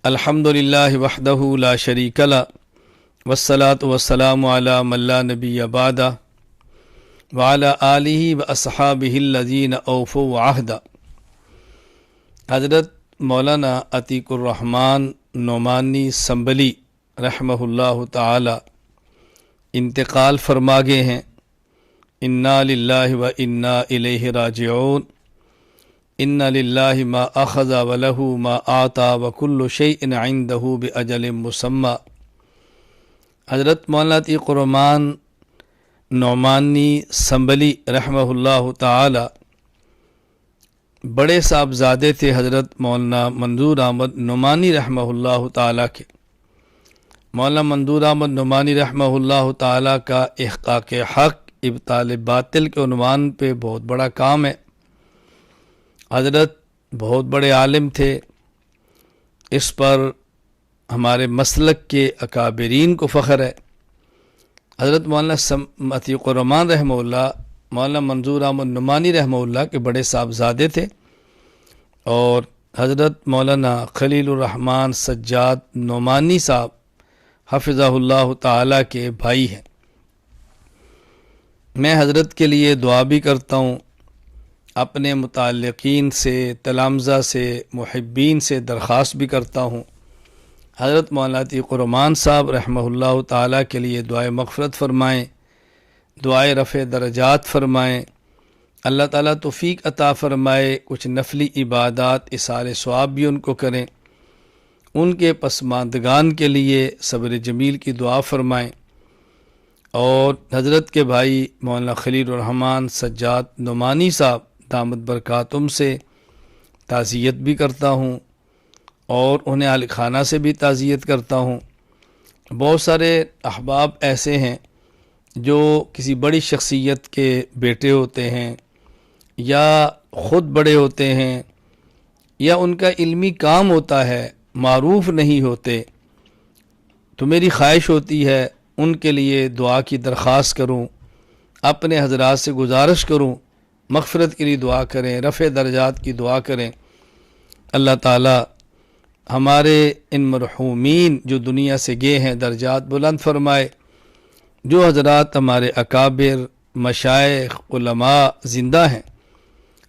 الحمدللہ وحدہ لا شریک لہ والصلاة والسلام علی من لا نبی بعدہ وعلی آلہ واصحابہ الذین اوفوا عہدہ۔ حضرت مولانا عتیق الرحمن نعمانی سنبلی رحمہ اللہ تعالی انتقال فرما گئے ہیں۔ انا للہ و انا الیہ راجعون۔ ان للہ ما اخذ ولہ ما آتا وکل شیء عندہ باجل مسمی۔ حضرت مولانا عتیق الرحمن نعمانی سنبلی رحمہ اللہ تعالی بڑے صاحبزادے تھے حضرت مولانا منظور احمد نعمانی رحمہ اللہ تعالی کے۔ مولانا منظور احمد نعمانی رحمہ اللہ تعالی کا احقاق حق ابطال باطل کے عنوان پہ بہت بڑا کام ہے۔ حضرت بہت بڑے عالم تھے، اس پر ہمارے مسلک کے اکابرین کو فخر ہے۔ حضرت مولانا عتیق الرحمن رحمہ اللہ مولانا منظور احمد نعمانی رحمہ اللہ کے بڑے صاحبزادے تھے، اور حضرت مولانا خلیل الرحمن سجاد نعمانی صاحب حفظہ اللہ تعالی کے بھائی ہیں۔ میں حضرت کے لیے دعا بھی کرتا ہوں، اپنے متعلقین سے، تلامذہ سے، محبین سے درخواست بھی کرتا ہوں، حضرت مولانا عتیق الرحمن صاحب رحمہ اللہ تعالی کے لیے دعائے مغفرت فرمائیں، دعائے رفع درجات فرمائیں، اللہ تعالیٰ توفیق عطا فرمائے، کچھ نفلی عبادات اثار ثواب بھی ان کو کریں، ان کے پسماندگان کے لیے صبر جمیل کی دعا فرمائیں، اور حضرت کے بھائی مولانا خلیل الرحمن سجاد نعمانی صاحب دامت برکاتہم سے تعزیت بھی کرتا ہوں، اور انہیں اہل خانہ سے بھی تعزیت کرتا ہوں۔ بہت سارے احباب ایسے ہیں جو کسی بڑی شخصیت کے بیٹے ہوتے ہیں، یا خود بڑے ہوتے ہیں، یا ان کا علمی کام ہوتا ہے، معروف نہیں ہوتے، تو میری خواہش ہوتی ہے ان کے لیے دعا کی درخواست کروں، اپنے حضرات سے گزارش کروں مغفرت کے لیے دعا کریں، رفع درجات کی دعا کریں۔ اللہ تعالی ہمارے ان مرحومین جو دنیا سے گئے ہیں درجات بلند فرمائے، جو حضرات ہمارے اکابر مشائخ علماء زندہ ہیں،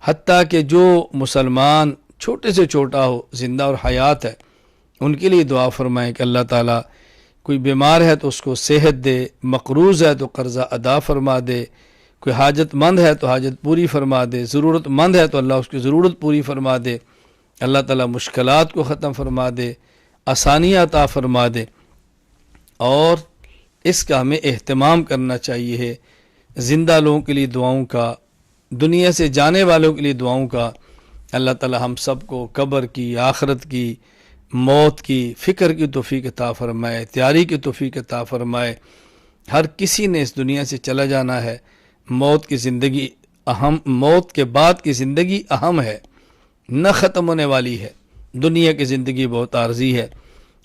حتیٰ کہ جو مسلمان چھوٹے سے چھوٹا ہو زندہ اور حیات ہے، ان کے لیے دعا فرمائیں کہ اللہ تعالیٰ کوئی بیمار ہے تو اس کو صحت دے، مقروض ہے تو قرضہ ادا فرما دے، کوئی حاجت مند ہے تو حاجت پوری فرما دے، ضرورت مند ہے تو اللہ اس کی ضرورت پوری فرما دے، اللہ تعالیٰ مشکلات کو ختم فرما دے، آسانیاں عطا فرما دے۔ اور اس کا ہمیں اہتمام کرنا چاہیے ہے، زندہ لوگوں کے لیے دعاؤں کا، دنیا سے جانے والوں کے لیے دعاؤں کا۔ اللہ تعالیٰ ہم سب کو قبر کی، آخرت کی، موت کی فکر کی توفیق عطا فرمائے، تیاری کی توفیق عطا فرمائے۔ ہر کسی نے اس دنیا سے چلا جانا ہے، موت کی زندگی اہم، موت کے بعد کی زندگی اہم ہے، نہ ختم ہونے والی ہے۔ دنیا کی زندگی بہت عارضی ہے،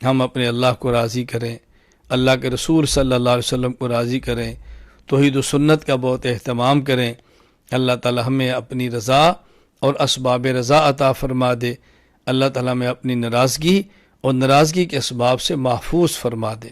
ہم اپنے اللہ کو راضی کریں، اللہ کے رسول صلی اللہ علیہ وسلم کو راضی کریں، توحید و سنت کا بہت اہتمام کریں۔ اللہ تعالی ہمیں اپنی رضا اور اسباب رضا عطا فرما دے، اللہ تعالی ہمیں اپنی ناراضگی اور ناراضگی کے اسباب سے محفوظ فرما دے۔